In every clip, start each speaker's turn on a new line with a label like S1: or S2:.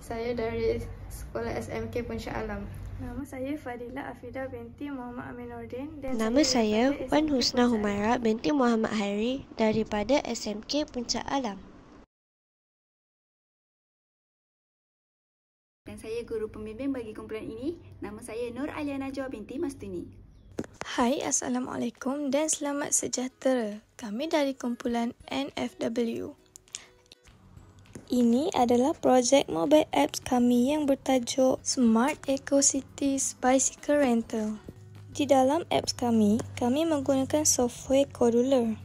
S1: Saya dari Sekolah SMK Puncak Alam. Nama saya Fadilah Afidah binti Muhammad Aminuddin.
S2: Nama saya Wan Husna Humaira binti Muhammad Hairi daripada SMK Puncak Alam.
S3: Dan saya guru pembimbing bagi kumpulan ini. Nama saya Nur Alia Najwa binti Mastuni.
S1: Hai, Assalamualaikum dan selamat sejahtera. Kami dari kumpulan NFW. Ini adalah projek mobile apps kami yang bertajuk Smart Eco Cities Bicycle Rental. Di dalam apps kami menggunakan software Codular.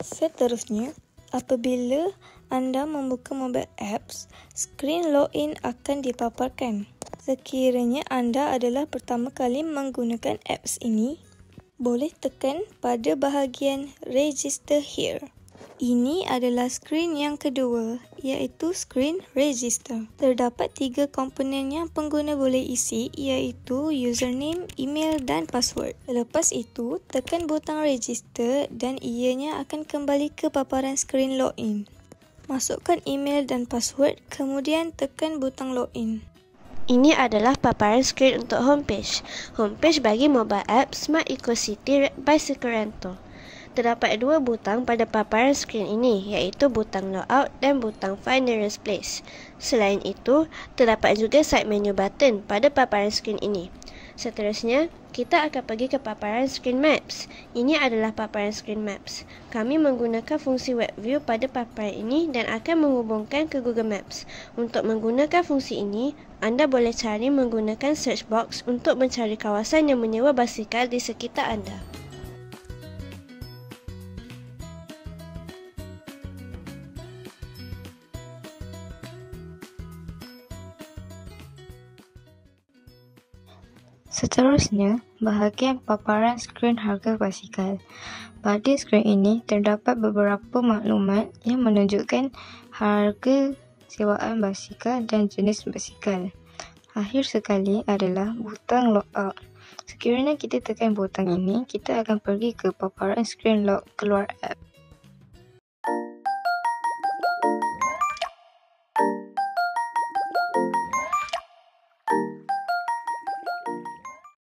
S1: Seterusnya, apabila anda membuka mobile apps, skrin login akan dipaparkan. Sekiranya anda adalah pertama kali menggunakan apps ini, boleh tekan pada bahagian Register Here. Ini adalah skrin yang kedua, iaitu skrin Register. Terdapat 3 komponen yang pengguna boleh isi, iaitu username, email dan password. Lepas itu, tekan butang Register dan ianya akan kembali ke paparan skrin login. Masukkan email dan password, kemudian tekan butang login.
S2: Ini adalah paparan skrin untuk homepage. Homepage bagi mobile app Smart Eco City Bicycle Rental. Terdapat 2 butang pada paparan skrin ini, iaitu butang logout dan butang find nearest place. Selain itu, terdapat juga side menu button pada paparan skrin ini. Seterusnya, kita akan pergi ke paparan skrin maps. Ini adalah paparan skrin maps. Kami menggunakan fungsi web view pada paparan ini dan akan menghubungkan ke Google Maps. Untuk menggunakan fungsi ini, anda boleh cari menggunakan search box untuk mencari kawasan yang menyewa basikal di sekitar anda.
S4: Seterusnya, bahagian paparan skrin harga basikal. Pada skrin ini, terdapat beberapa maklumat yang menunjukkan harga sewaan basikal dan jenis basikal. Akhir sekali adalah butang logout. Sekiranya kita tekan butang ini, kita akan pergi ke paparan skrin log keluar app.